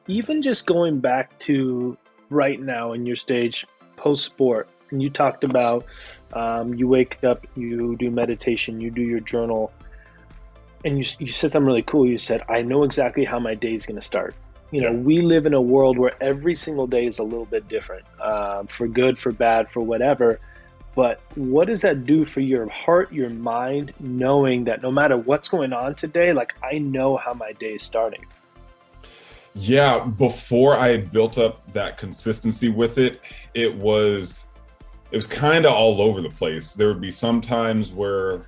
Even just going back to right now in your stage post sport, and you talked about you wake up, you do meditation, you do your journal, and you said something really cool. You said, I know exactly how my day is going to start. Yeah. We live in a world where every single day is a little bit different, for good, for bad, for whatever. But what does that do for your heart, your mind, knowing that no matter what's going on today, like I know how my day is starting? Yeah, before I had built up that consistency with it, it was it was kind of all over the place. There would be some times where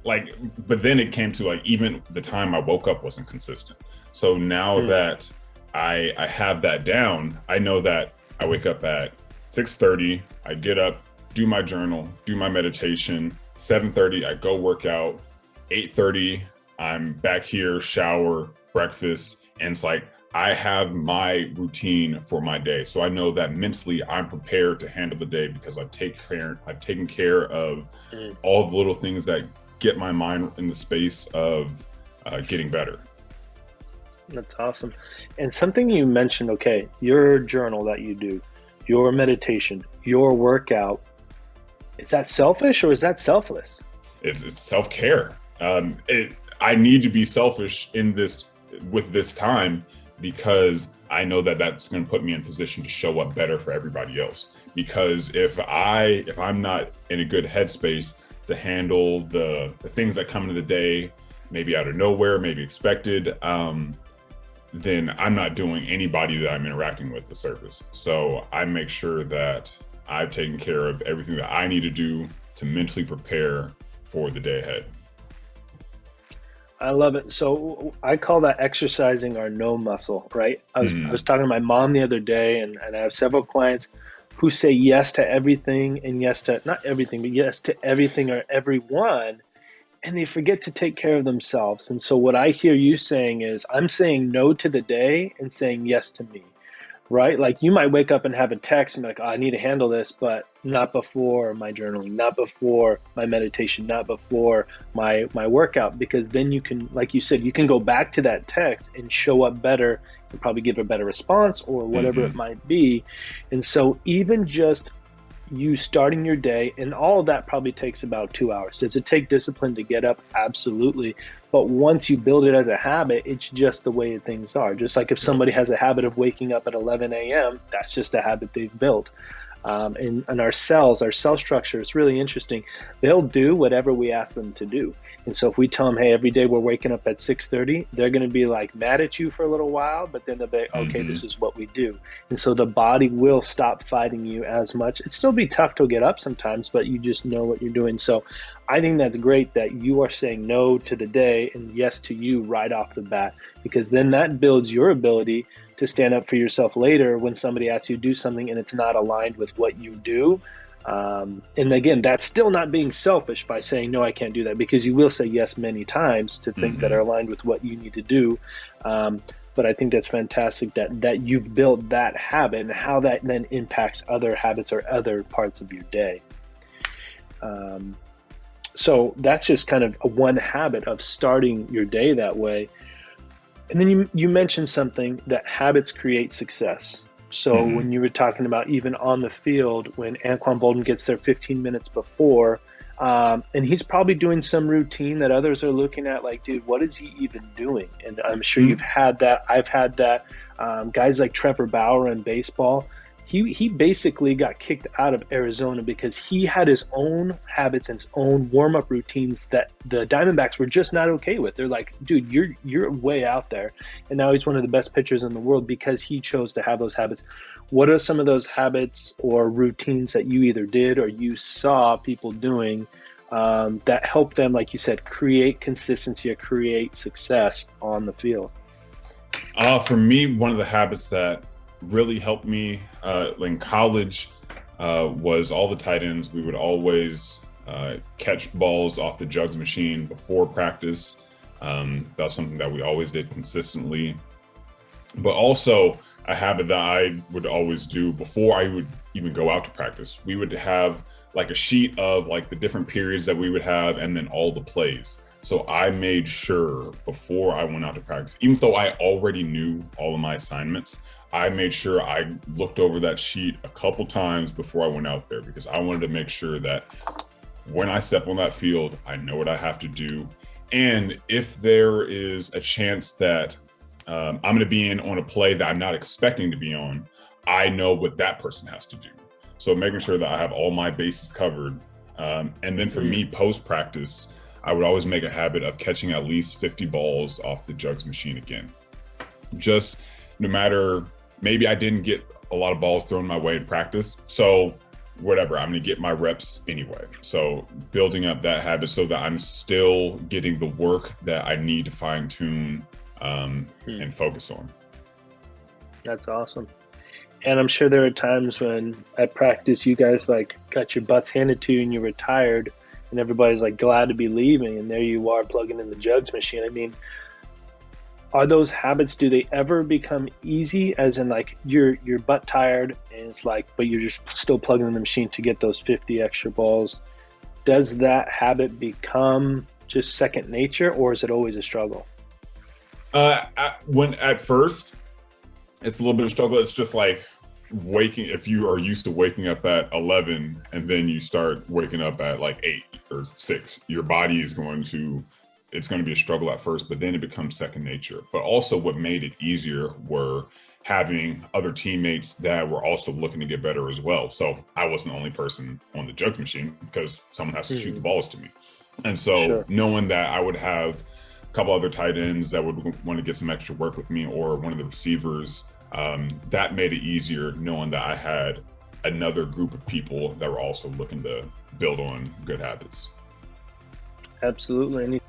like but then it came to like even the time I woke up wasn't consistent. So now Mm, that I have that down, I know that I wake up at 6:30, I get up, do my journal, do my meditation, 7:30 I go work out, 8:30 I'm back here, shower, breakfast, and it's like I have my routine for my day. So I know that mentally I'm prepared to handle the day because I've taken care of mm. all the little things that get my mind in the space of getting better. That's awesome. And something you mentioned, okay, your journal that you do, your meditation, your workout, is that selfish or is that selfless? It's self-care. I need to be selfish in this with this time because I know that that's going to put me in position to show up better for everybody else. Because if I'm not in a good headspace to handle the things that come into the day, maybe out of nowhere, maybe expected, then I'm not doing anybody that I'm interacting with the service. So I make sure that I've taken care of everything that I need to do to mentally prepare for the day ahead. I love it. So I call that exercising our no muscle, right? I was Mm, talking to my mom the other day, and I have several clients who say yes to everything and yes to not everything, but yes to everything or everyone, and they forget to take care of themselves. And so what I hear you saying is I'm saying no to the day and saying yes to me, right? Like you might wake up and have a text and be like, oh, I need to handle this, but not before my journaling, not before my meditation, not before my workout, because then you can, like you said, you can go back to that text and show up better and probably give a better response or whatever it hmm might be. And so even just you starting your day, and all of that probably takes about 2 hours. Does it take discipline to get up? Absolutely. But once you build it as a habit, it's just the way things are. Just like if Yep. somebody has a habit of waking up at 11 a.m., that's just a habit they've built. And our cells, our cell structure, it's really interesting. They'll do whatever we ask them to do. And so if we tell them, hey, every day we're waking up at 6:30, they're going to be like mad at you for a little while, but then they'll be like, okay, hmm this is what we do. And so the body will stop fighting you as much. It still be tough to get up sometimes, but you just know what you're doing. So I think that's great that you are saying no to the day and yes to you right off the bat, because then that builds your ability to stand up for yourself later when somebody asks you to do something and it's not aligned with what you do. And again, that's still not being selfish by saying, no, I can't do that, because you will say yes many times to things that are hmm aligned with what you need to do. But I think that's fantastic that you've built that habit and how that then impacts other habits or other parts of your day. Um, so that's just kind of a one habit of starting your day that way. And then you mentioned something that habits create success. So hmm when you were talking about even on the field, when Anquan Bolden gets there 15 minutes before, and he's probably doing some routine that others are looking at, like, dude, what is he even doing? And I'm sure you've had that. I've had that. Guys like Trevor Bauer in baseball, he basically got kicked out of Arizona because he had his own habits and his own warm up routines that the Diamondbacks were just not okay with. They're like, dude, you're way out there, and now he's one of the best pitchers in the world because he chose to have those habits. What are some of those habits or routines that you either did or you saw people doing that help them, like you said, create consistency or create success on the field? For me, one of the habits that really helped me in college was all the tight ends. We would always catch balls off the jugs machine before practice. That was something that we always did consistently. But also a habit that I would always do before I would even go out to practice. We would have like a sheet of like the different periods that we would have and then all the plays. So I made sure before I went out to practice, even though I already knew all of my assignments, I made sure I looked over that sheet a couple times before I went out there, because I wanted to make sure that when I step on that field, I know what I have to do. And if there is a chance that I'm going to be in on a play that I'm not expecting to be on, I know what that person has to do. So making sure that I have all my bases covered. And then for me, post practice, I would always make a habit of catching at least 50 balls off the jugs machine again. Just no matter, maybe I didn't get a lot of balls thrown my way in practice. So whatever, I'm going to get my reps anyway. So building up that habit so that I'm still getting the work that I need to fine tune and focus on. That's awesome. And I'm sure there are times when at practice you guys like got your butts handed to you and you're retired and everybody's like glad to be leaving, and there you are plugging in the jugs machine. I mean, are those habits, do they ever become easy, as in like you're butt tired and it's like, but you're just still plugging in the machine to get those 50 extra balls? Does that habit become just second nature, or is it always a struggle? When at first it's a little bit of struggle. It's just like if you are used to waking up at 11 and then you start waking up at like 8 or 6, your body is it's going to be a struggle at first, but then it becomes second nature. But also what made it easier were having other teammates that were also looking to get better as well. So I wasn't the only person on the jugs machine because someone has to shoot the balls to me. And so knowing that I would have a couple other tight ends that would want to get some extra work with me, or one of the receivers, that made it easier knowing that I had another group of people that were also looking to build on good habits. Absolutely.